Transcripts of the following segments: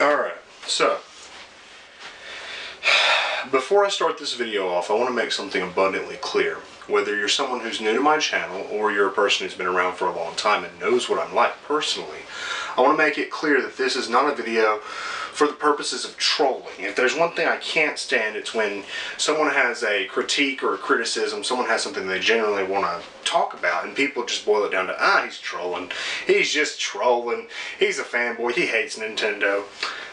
Alright, so before I start this video off, I want to make something abundantly clear. Whether you're someone who's new to my channel or you're a person who's been around for a long time and knows what I'm like personally, I want to make it clear that this is not a video for the purposes of trolling. If there's one thing I can't stand, it's when someone has a critique or a criticism, someone has something they genuinely want to talk about, and people just boil it down to, he's trolling, he's just trolling, he's a fanboy, he hates Nintendo.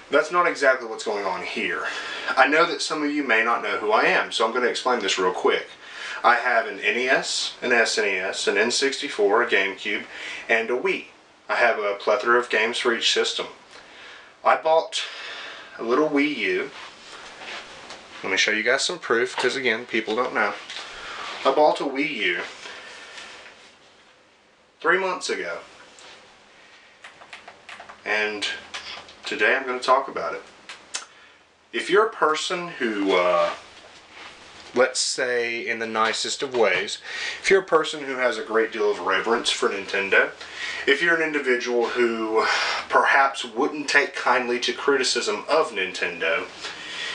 That's not exactly what's going on here. I know that some of you may not know who I am, so I'm going to explain this real quick. I have an NES, an SNES, an N64, a GameCube, and a Wii. I have a plethora of games for each system. I bought a little Wii-U. Let me show you guys some proof, because again, people don't know. I bought a Wii-U 3 months ago. And today I'm going to talk about it. If you're a person who, let's say in the nicest of ways, if you're a person who has a great deal of reverence for Nintendo, if you're an individual who perhaps wouldn't take kindly to criticism of Nintendo,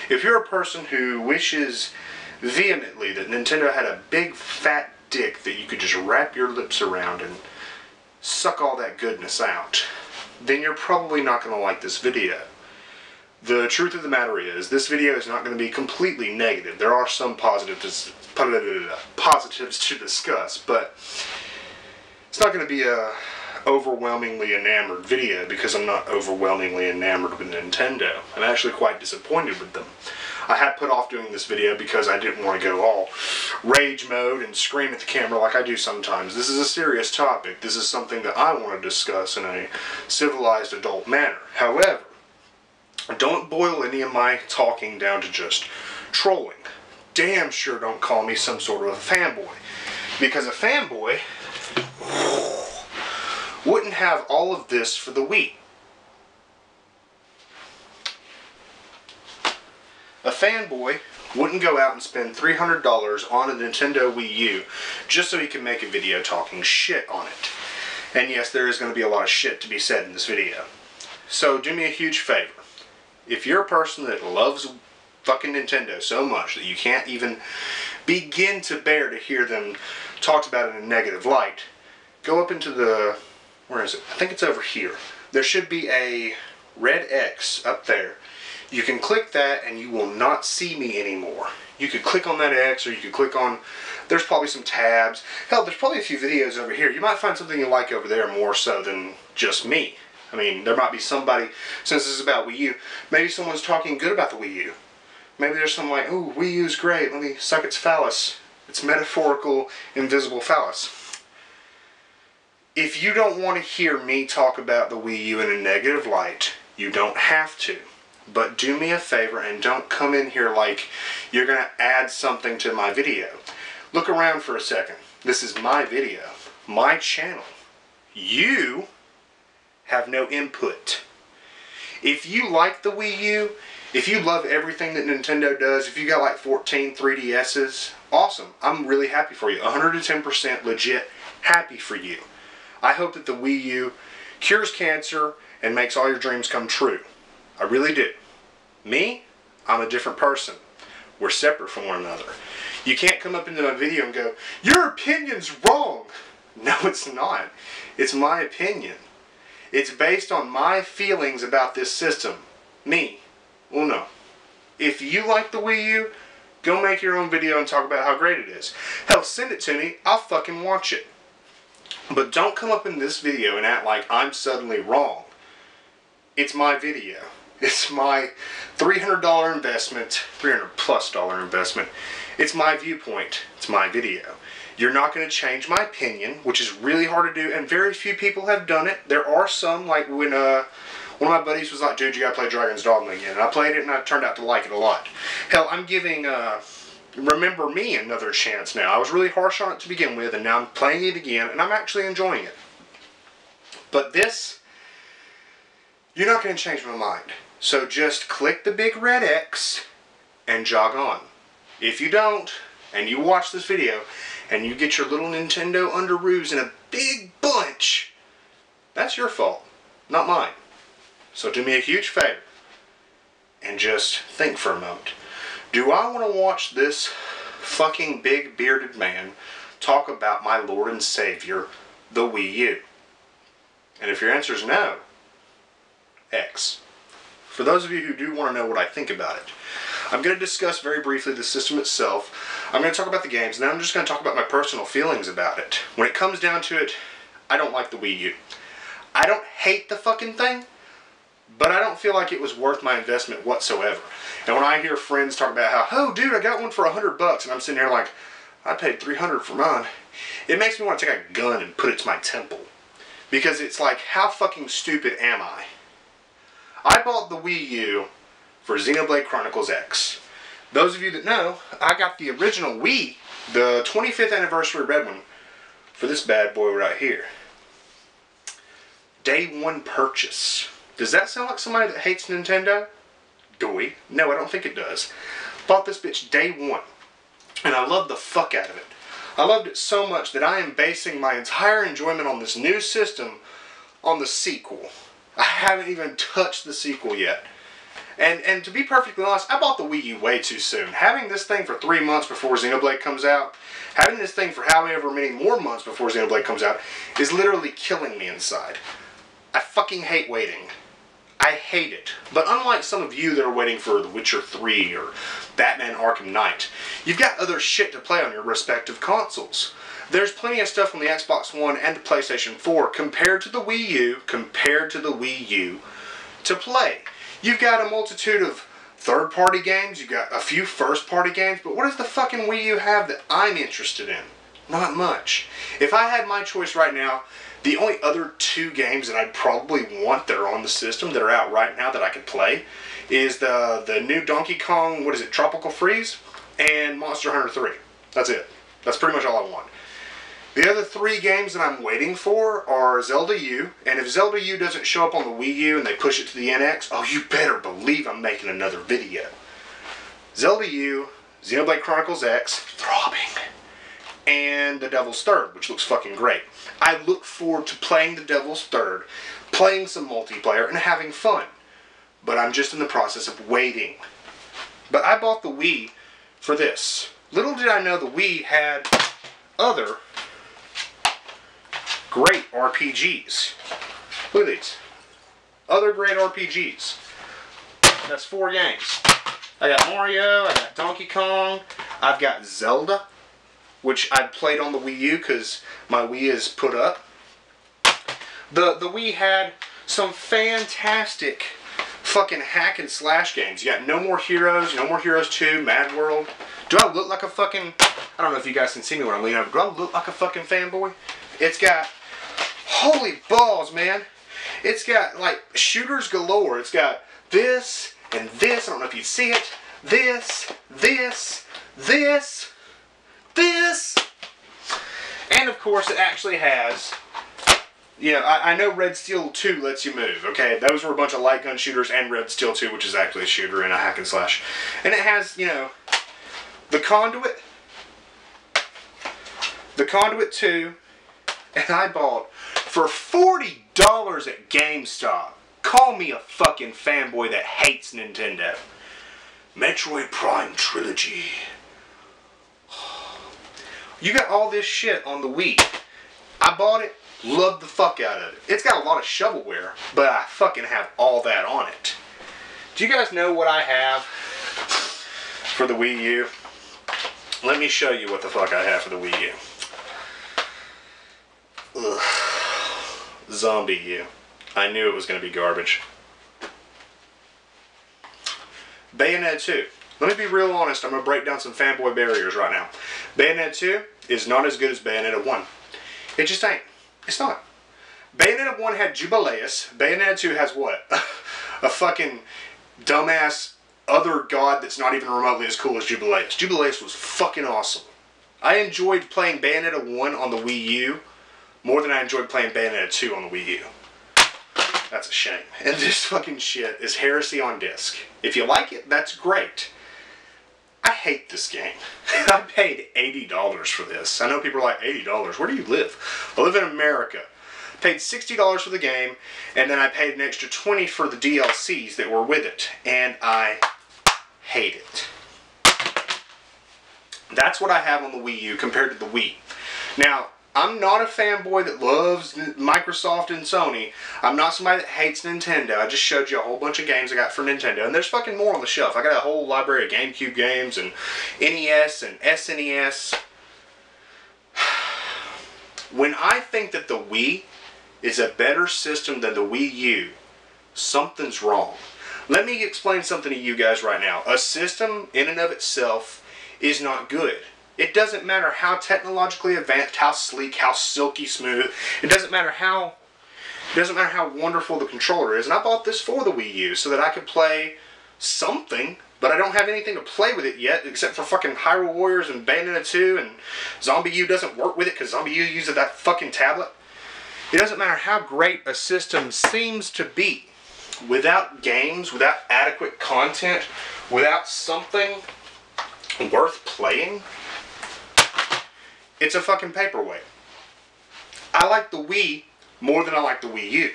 if you're a person who wishes vehemently that Nintendo had a big fat dick that you could just wrap your lips around and suck all that goodness out, then you're probably not going to like this video. The truth of the matter is, this video is not going to be completely negative. There are some positives to discuss, but it's not going to be a overwhelmingly enamored video because I'm not overwhelmingly enamored with Nintendo. I'm actually quite disappointed with them. I had put off doing this video because I didn't want to go all rage mode and scream at the camera like I do sometimes. This is a serious topic. This is something that I want to discuss in a civilized adult manner. However, don't boil any of my talking down to just trolling. Damn sure don't call me some sort of a fanboy. Because a fanboy wouldn't have all of this for the Wii. A fanboy wouldn't go out and spend $300 on a Nintendo Wii U just so he can make a video talking shit on it. And yes, there is going to be a lot of shit to be said in this video. So do me a huge favor. If you're a person that loves fucking Nintendo so much that you can't even begin to bear to hear them talked about in a negative light, go up into the, where is it? I think it's over here. There should be a red X up there. You can click that and you will not see me anymore. You could click on that X, or you could click on, there's probably some tabs. Hell, there's probably a few videos over here. You might find something you like over there more so than just me. I mean, there might be somebody, since this is about Wii U, maybe someone's talking good about the Wii U. Maybe there's some like, ooh, Wii U's great, let me suck its phallus. Its metaphorical, invisible phallus. If you don't want to hear me talk about the Wii U in a negative light, you don't have to. But do me a favor and don't come in here like you're going to add something to my video. Look around for a second. This is my video, my channel. You have no input. If you like the Wii U, if you love everything that Nintendo does, if you got like 14 3DSs, awesome. I'm really happy for you. 110% legit happy for you. I hope that the Wii U cures cancer and makes all your dreams come true. I really do. Me, I'm a different person. We're separate from one another. You can't come up into my video and go, your opinion's wrong. No, it's not. It's my opinion. It's based on my feelings about this system. Me. Uno. If you like the Wii U, go make your own video and talk about how great it is. Hell, send it to me. I'll fucking watch it. But don't come up in this video and act like I'm suddenly wrong. It's my video. It's my $300 investment, $300+ investment. It's my viewpoint. It's my video. You're not going to change my opinion, which is really hard to do, and very few people have done it. There are some, like when one of my buddies was like, dude, you gotta play Dragon's Dogma again. And I played it and I turned out to like it a lot. Hell, I'm giving Remember Me another chance now. I was really harsh on it to begin with, and now I'm playing it again, and I'm actually enjoying it. But this, you're not going to change my mind. So just click the big red X and jog on. If you don't, and you watch this video, and you get your little Nintendo underoos in a big bunch, that's your fault, not mine. So do me a huge favor. and just think for a moment. Do I want to watch this fucking big bearded man talk about my Lord and Savior, the Wii U? And if your answer is no, X. For those of you who do want to know what I think about it, I'm going to discuss very briefly the system itself. I'm going to talk about the games, and then I'm just going to talk about my personal feelings about it. When it comes down to it, I don't like the Wii U. I don't hate the fucking thing, but I don't feel like it was worth my investment whatsoever. And when I hear friends talk about how, oh dude, I got one for $100, and I'm sitting here like, I paid $300 for mine, it makes me want to take a gun and put it to my temple. Because it's like, how fucking stupid am I? I bought the Wii U for Xenoblade Chronicles X. Those of you that know, I got the original Wii, the 25th anniversary red one, for this bad boy right here. Day one purchase. Does that sound like somebody that hates Nintendo? Doy. No, I don't think it does. Bought this bitch day one. And I loved the fuck out of it. I loved it so much that I am basing my entire enjoyment on this new system on the sequel. I haven't even touched the sequel yet. And to be perfectly honest, I bought the Wii U way too soon. Having this thing for 3 months before Xenoblade comes out, having this thing for however many more months before Xenoblade comes out, is literally killing me inside. I fucking hate waiting. I hate it. But unlike some of you that are waiting for The Witcher 3 or Batman Arkham Knight, you've got other shit to play on your respective consoles. There's plenty of stuff on the Xbox One and the PlayStation 4 compared to the Wii U to play. You've got a multitude of third-party games, you've got a few first-party games, but what does the fucking Wii U have that I'm interested in? Not much. If I had my choice right now, the only other 2 games that I'd probably want that are on the system that are out right now that I could play is the new Donkey Kong, what is it, Tropical Freeze, and Monster Hunter 3. That's it. That's pretty much all I want. The other 3 games that I'm waiting for are Zelda-U, and if Zelda-U doesn't show up on the Wii U and they push it to the NX, oh, you better believe I'm making another video. Zelda-U, Xenoblade Chronicles X, throbbing, and The Devil's Third, which looks fucking great. I look forward to playing The Devil's Third, playing some multiplayer, and having fun. But I'm just in the process of waiting. But I bought the Wii for this. Little did I know the Wii had other great RPGs. Look at these. Other great RPGs. That's 4 games. I got Mario, I got Donkey Kong, I've got Zelda, which I played on the Wii U because my Wii is put up. The Wii had some fantastic fucking hack and slash games. You got No More Heroes, No More Heroes 2, Mad World. Do I look like a fucking... I don't know if you guys can see me when I'm leaning over. Do I look like a fucking fanboy? It's got... Holy balls, man. It's got, like, shooters galore. It's got this and this. I don't know if you see it. This, this, this, this. And, of course, it actually has... Yeah, I know Red Steel 2 lets you move, okay? Those were a bunch of light gun shooters, and Red Steel 2, which is actually a shooter and a hack and slash. And it has, you know, the Conduit 2, and I bought for $40 at GameStop. Call me a fucking fanboy that hates Nintendo. Metroid Prime Trilogy. You got all this shit on the Wii. I bought it. Love the fuck out of it. It's got a lot of shovelware, but I fucking have all that on it. Do you guys know what I have for the Wii U? Let me show you what the fuck I have for the Wii U. Ugh. Zombie-U. I knew it was going to be garbage. Bayonetta 2. Let me be real honest, I'm going to break down some fanboy barriers right now. Bayonetta 2 is not as good as Bayonetta 1. It just ain't. It's not. Bayonetta 1 had Jubileus. Bayonetta 2 has what? A fucking dumbass other god that's not even remotely as cool as Jubileus. Jubileus was fucking awesome. I enjoyed playing Bayonetta 1 on the Wii U more than I enjoyed playing Bayonetta 2 on the Wii U. That's a shame. And this fucking shit is heresy on disc. If you like it, that's great. I hate this game. I paid $80 for this. I know people are like, $80? Where do you live? I live in America. Paid $60 for the game, and then I paid an extra $20 for the DLCs that were with it, and I hate it. That's what I have on the Wii U compared to the Wii. Now, I'm not a fanboy that loves Microsoft and Sony. I'm not somebody that hates Nintendo. I just showed you a whole bunch of games I got for Nintendo, and there's fucking more on the shelf. I got a whole library of GameCube games and NES and SNES. When I think that the Wii is a better system than the Wii U, something's wrong. Let me explain something to you guys right now. A system in and of itself is not good. It doesn't matter how technologically advanced, how sleek, how silky smooth. It doesn't matter how wonderful the controller is. And I bought this for the Wii U so that I could play something, but I don't have anything to play with it yet except for fucking Hyrule Warriors and Bayonetta 2, and Zombie-U doesn't work with it because Zombie-U uses that fucking tablet. It doesn't matter how great a system seems to be. Without games, without adequate content, without something worth playing, it's a fucking paperweight. I like the Wii more than I like the Wii U.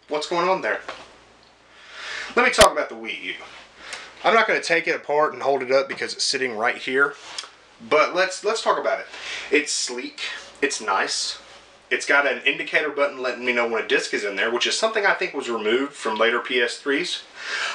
What's going on there? Let me talk about the Wii U. I'm not going to take it apart and hold it up because it's sitting right here. But let's talk about it. It's sleek. It's nice. It's got an indicator button letting me know when a disc is in there, which is something I think was removed from later PS3s.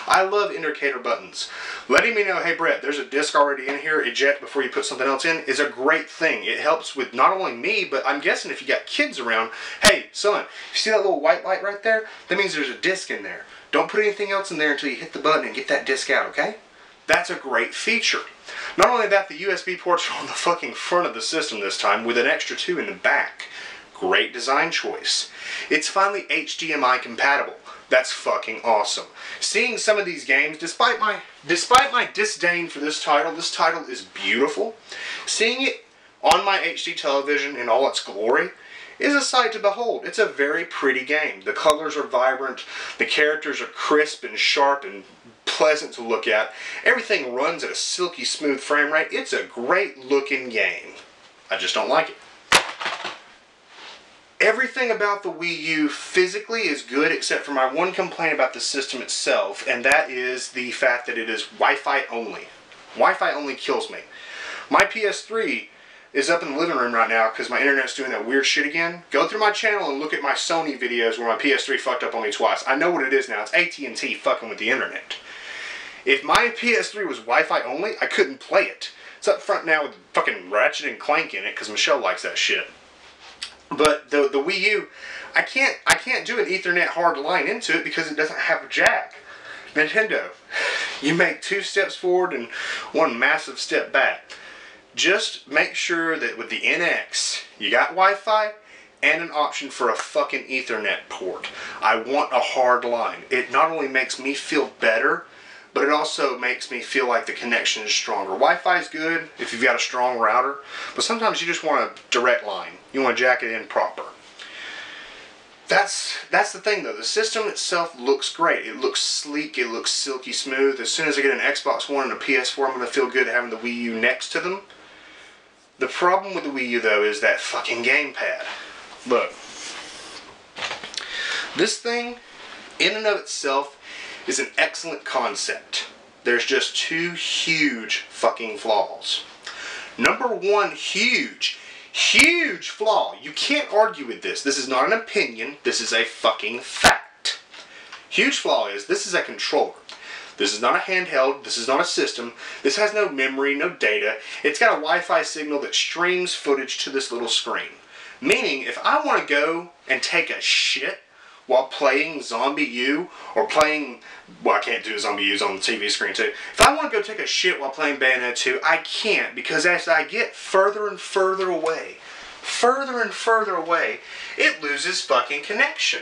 I love indicator buttons. Letting me know, hey Brett, there's a disc already in here, eject before you put something else in, is a great thing. It helps with not only me, but I'm guessing if you got kids around, hey son, you see that little white light right there? That means there's a disc in there. Don't put anything else in there until you hit the button and get that disc out, okay? That's a great feature. Not only that, the USB ports are on the fucking front of the system this time with an extra 2 in the back. Great design choice. It's finally HDMI compatible. That's fucking awesome. Seeing some of these games, despite my disdain for this title is beautiful. Seeing it on my HD television in all its glory is a sight to behold. It's a very pretty game. The colors are vibrant, the characters are crisp and sharp and pleasant to look at. Everything runs at a silky smooth frame rate. It's a great looking game. I just don't like it. Everything about the Wii U physically is good except for my one complaint about the system itself, and that is the fact that it is Wi-Fi only. Wi-Fi only kills me. My PS3 is up in the living room right now because my internet's doing that weird shit again. Go through my channel and look at my Sony videos where my PS3 fucked up on me twice. I know what it is now. It's AT&T fucking with the internet. If my PS3 was Wi-Fi only, I couldn't play it. It's up front now with fucking Ratchet and Clank in it because Michelle likes that shit. But the Wii U, I can't do an Ethernet hard line into it because it doesn't have a jack. Nintendo, you make 2 steps forward and 1 massive step back. Just make sure that with the NX, you got Wi-Fi and an option for a fucking Ethernet port. I want a hard line. It not only makes me feel better, but it also makes me feel like the connection is stronger. Wi-Fi is good if you've got a strong router, but sometimes you just want a direct line. You want to jack it in proper. That's the thing though. The system itself looks great. It looks sleek. It looks silky smooth. As soon as I get an Xbox One and a PS4, I'm going to feel good having the Wii U next to them. The problem with the Wii U though is that fucking gamepad. Look. This thing, in and of itself, is an excellent concept. There's just 2 huge fucking flaws. Number 1 huge flaw. You can't argue with this. This is not an opinion. This is a fucking fact. Huge flaw is this is a controller. This is not a handheld. This is not a system. This has no memory, no data. It's got a Wi-Fi signal that streams footage to this little screen. Meaning, if I want to go and take a shit while playing Zombie-U, or playing, well, I can't do Zombie-U's on the TV screen too. If I want to go take a shit while playing Bayonetta 2, I can't, because as I get further and further away, it loses fucking connection.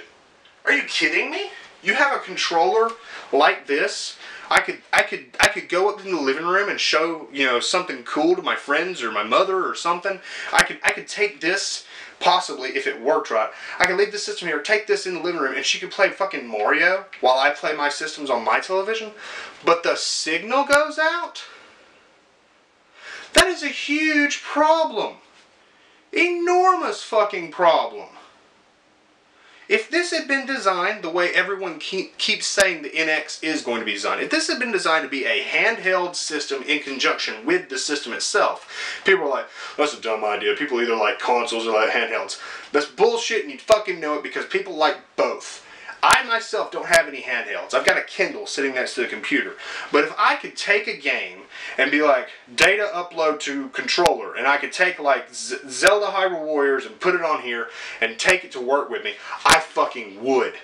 Are you kidding me? You have a controller like this. I could go up in the living room and show, you know, something cool to my friends or my mother or something. I could take this, possibly, if it worked right, I could leave the system here, take this in the living room, and she could play fucking Mario while I play my systems on my television. But the signal goes out? That is a huge problem. Enormous fucking problem. If this had been designed the way everyone keeps saying the NX is going to be designed, if this had been designed to be a handheld system in conjunction with the system itself, people are like, that's a dumb idea. People either like consoles or like handhelds. That's bullshit, and you fucking know it, because people like both. I myself don't have any handhelds. I've got a Kindle sitting next to the computer. But if I could take a game and be like, data upload to controller, and I could take like Zelda Hyrule Warriors and put it on here and take it to work with me, I fucking would.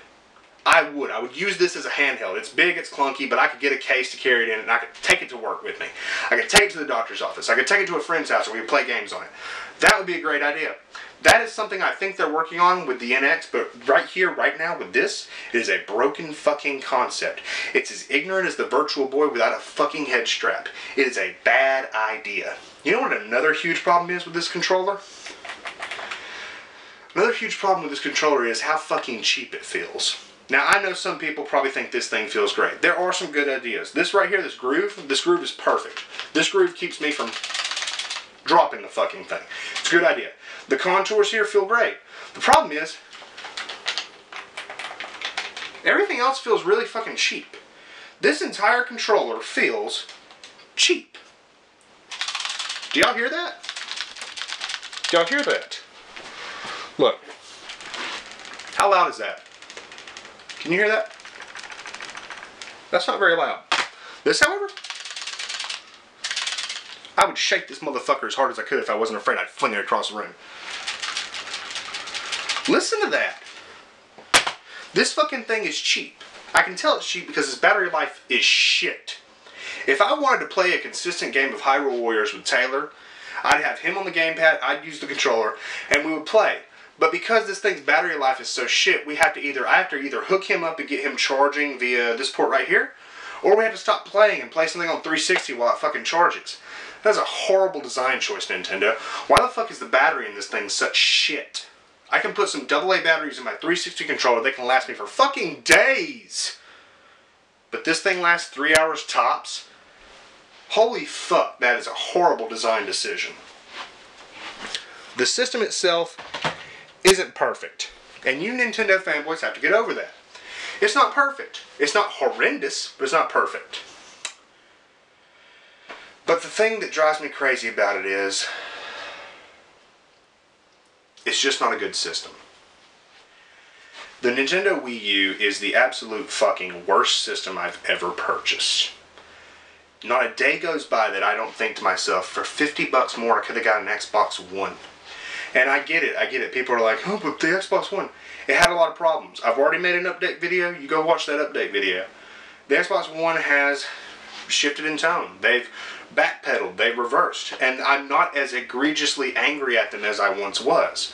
I would use this as a handheld. It's big, it's clunky, but I could get a case to carry it in, and I could take it to work with me. I could take it to the doctor's office. I could take it to a friend's house, and we could play games on it. That would be a great idea. That is something I think they're working on with the NX, but right here, right now, with this, it is a broken fucking concept. It's as ignorant as the Virtual Boy without a fucking head strap. It is a bad idea. You know what another huge problem is with this controller? Another huge problem with this controller is how fucking cheap it feels. Now, I know some people probably think this thing feels great. There are some good ideas. This right here, this groove is perfect. This groove keeps me from dropping the fucking thing. It's a good idea. The contours here feel great. The problem is, everything else feels really fucking cheap. This entire controller feels cheap. Do y'all hear that? Do y'all hear that? Look. How loud is that? Can you hear that? That's not very loud. This, however, I would shake this motherfucker as hard as I could if I wasn't afraid I'd fling it across the room. Listen to that. This fucking thing is cheap. I can tell it's cheap because its battery life is shit. If I wanted to play a consistent game of Hyrule Warriors with Taylor, I'd have him on the gamepad, I'd use the controller, and we would play. But because this thing's battery life is so shit, I have to either hook him up and get him charging via this port right here, or we have to stop playing and play something on 360 while it fucking charges. That's a horrible design choice, Nintendo. Why the fuck is the battery in this thing such shit? I can put some AA batteries in my 360 controller. They can last me for fucking days. But this thing lasts 3 hours tops? Holy fuck, that is a horrible design decision. The system itself isn't perfect. And you Nintendo fanboys have to get over that. It's not perfect. It's not horrendous, but it's not perfect. But the thing that drives me crazy about it is, it's just not a good system. The Nintendo Wii U is the absolute fucking worst system I've ever purchased. Not a day goes by that I don't think to myself, for 50 bucks more I could have got an Xbox One. And I get it. People are like, oh, but the Xbox One, it had a lot of problems. I've already made an update video. You go watch that update video. The Xbox One has shifted in tone. They've backpedaled. They've reversed. And I'm not as egregiously angry at them as I once was.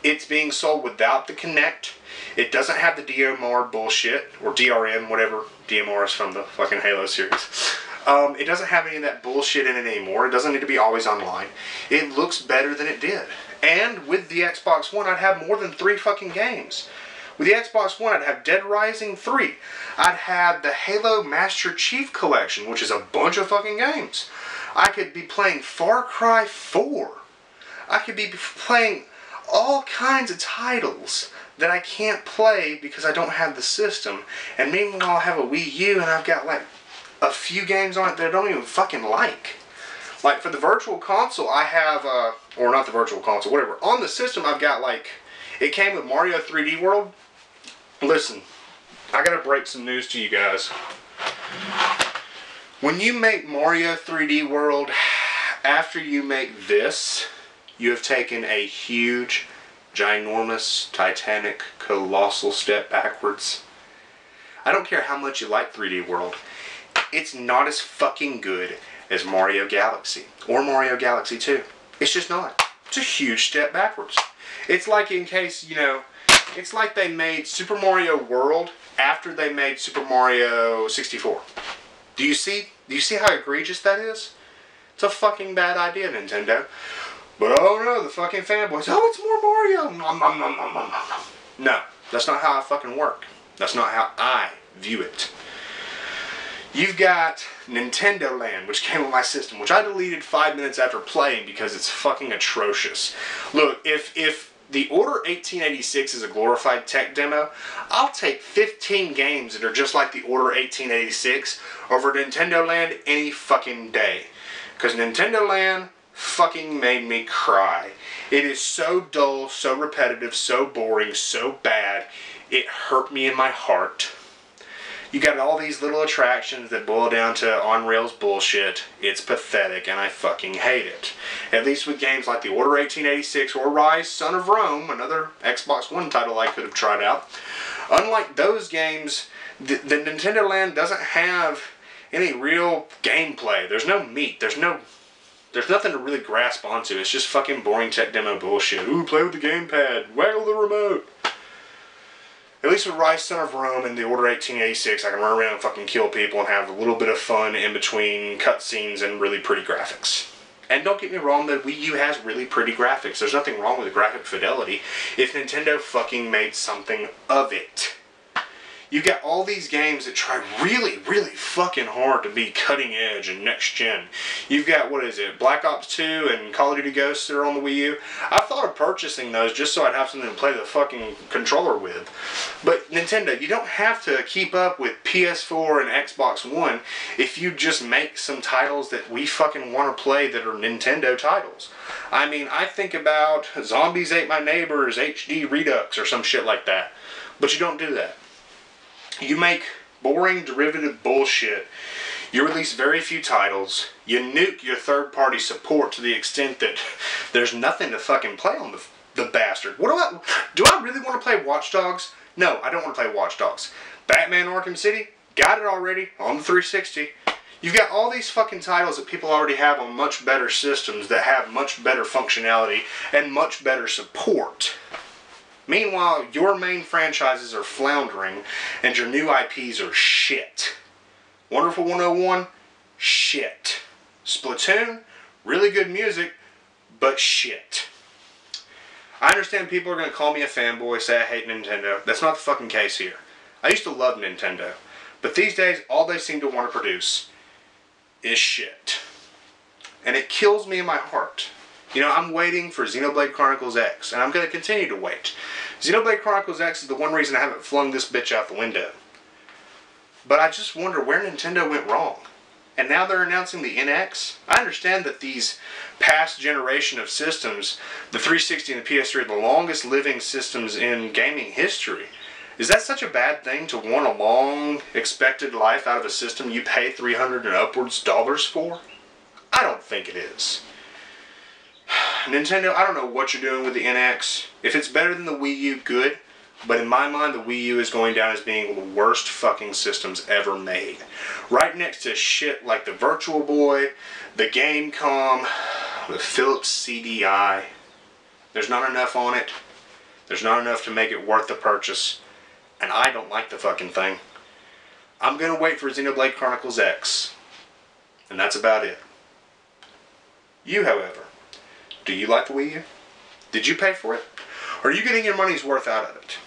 It's being sold without the Kinect. It doesn't have the DMR bullshit, or DRM, whatever. DMR is from the fucking Halo series. It doesn't have any of that bullshit in it anymore. It doesn't need to be always online. It looks better than it did. And with the Xbox One, I'd have more than 3 fucking games. With the Xbox One, I'd have Dead Rising 3. I'd have the Halo Master Chief Collection, which is a bunch of fucking games. I could be playing Far Cry 4. I could be playing all kinds of titles that I can't play because I don't have the system. And meanwhile, I have a Wii U and I've got like a few games on it that I don't even fucking like. Like for the Virtual Console, I have, or not the Virtual Console, whatever. On the system, I've got like, it came with Mario 3D World. Listen, I gotta break some news to you guys. When you make Mario 3D World, after you make this, you have taken a huge, ginormous, titanic, colossal step backwards. I don't care how much you like 3D World. It's not as fucking good as Mario Galaxy or Mario Galaxy 2. It's just not. It's a huge step backwards. It's like, in case, you know, it's like they made Super Mario World after they made Super Mario 64. Do you see how egregious that is? It's a fucking bad idea, Nintendo. But oh no, the fucking fanboys, oh, it's more Mario. Nom, nom, nom, nom, nom, nom. No, that's not how I fucking work. That's not how I view it. You've got Nintendo Land, which came with my system, which I deleted 5 minutes after playing because it's fucking atrocious. Look, if the Order 1886 is a glorified tech demo, I'll take 15 games that are just like the Order 1886 over Nintendo Land any fucking day. Because Nintendo Land fucking made me cry. It is so dull, so repetitive, so boring, so bad. It hurt me in my heart. You got all these little attractions that boil down to on-rails bullshit. It's pathetic, and I fucking hate it. At least with games like the Order 1886 or Rise, Son of Rome, another Xbox One title I could have tried out. Unlike those games, the Nintendo Land doesn't have any real gameplay. There's no meat. There's nothing to really grasp onto. It's just fucking boring tech demo bullshit. Ooh, play with the gamepad. Waggle the remote. At least with Rise, Son of Rome and the Order 1886, I can run around and fucking kill people and have a little bit of fun in between cutscenes and really pretty graphics. And don't get me wrong, the Wii U has really pretty graphics. There's nothing wrong with the graphic fidelity if Nintendo fucking made something of it. You got all these games that try really, really fucking hard to be cutting edge and next gen. You've got, what is it, Black Ops 2 and Call of Duty Ghosts that are on the Wii U. I've thought of purchasing those just so I'd have something to play the fucking controller with. But Nintendo, you don't have to keep up with PS4 and Xbox One if you just make some titles that we fucking want to play that are Nintendo titles. I mean, I think about Zombies Ate My Neighbors HD Redux or some shit like that. But you don't do that. You make boring derivative bullshit. You release very few titles. You nuke your third-party support to the extent that there's nothing to fucking play on the bastard. Do I really want to play Watch Dogs? No, I don't want to play Watch Dogs. Batman Arkham City? Got it already on the 360. You've got all these fucking titles that people already have on much better systems that have much better functionality and much better support. Meanwhile, your main franchises are floundering, and your new IPs are shit. Wonderful 101, shit. Splatoon, really good music, but shit. I understand people are going to call me a fanboy, say I hate Nintendo. That's not the fucking case here. I used to love Nintendo, but these days, all they seem to want to produce is shit. And it kills me in my heart. You know, I'm waiting for Xenoblade Chronicles X, and I'm going to continue to wait. Xenoblade Chronicles X is the one reason I haven't flung this bitch out the window. But I just wonder where Nintendo went wrong. And now they're announcing the NX. I understand that these past generation of systems, the 360 and the PS3, are the longest living systems in gaming history. Is that such a bad thing to want a long expected life out of a system you pay $300 and upwards for? I don't think it is. Nintendo, I don't know what you're doing with the NX. If it's better than the Wii U, good. But in my mind, the Wii U is going down as being the worst fucking systems ever made. Right next to shit like the Virtual Boy, the Gamecom, the Philips CDI. There's not enough on it. There's not enough to make it worth the purchase. And I don't like the fucking thing. I'm going to wait for Xenoblade Chronicles X. And that's about it. You, however, do you like the Wii U? Did you pay for it? Are you getting your money's worth out of it?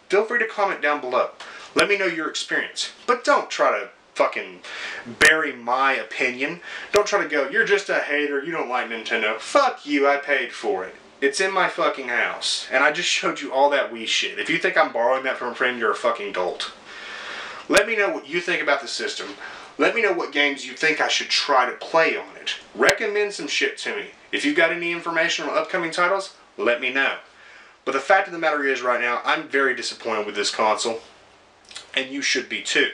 Feel free to comment down below. Let me know your experience. But don't try to fucking bury my opinion. Don't try to go, you're just a hater, you don't like Nintendo. Fuck you, I paid for it. It's in my fucking house. And I just showed you all that Wii shit. If you think I'm borrowing that from a friend, you're a fucking dolt. Let me know what you think about the system. Let me know what games you think I should try to play on it. Recommend some shit to me. If you've got any information on upcoming titles, let me know. But the fact of the matter is right now, I'm very disappointed with this console. And you should be too.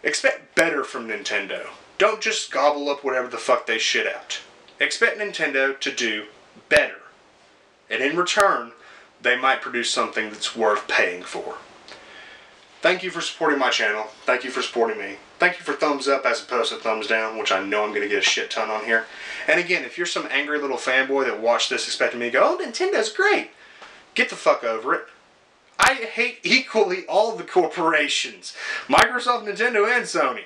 Expect better from Nintendo. Don't just gobble up whatever the fuck they shit out. Expect Nintendo to do better. And in return, they might produce something that's worth paying for. Thank you for supporting my channel. Thank you for supporting me. Thank you for thumbs up as opposed to thumbs down, which I know I'm going to get a shit ton on here. And again, if you're some angry little fanboy that watched this expecting me to go, oh, Nintendo's great, get the fuck over it. I hate equally all the corporations. Microsoft, Nintendo, and Sony.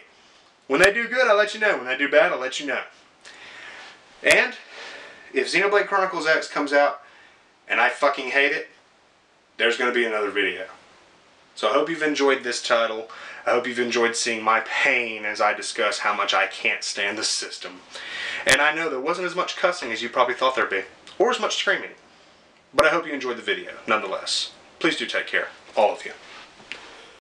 When they do good, I'll let you know. When they do bad, I'll let you know. And if Xenoblade Chronicles X comes out and I fucking hate it, there's going to be another video. So I hope you've enjoyed this title. I hope you've enjoyed seeing my pain as I discuss how much I can't stand the system. And I know there wasn't as much cussing as you probably thought there'd be, or as much screaming. But I hope you enjoyed the video, nonetheless. Please do take care, all of you.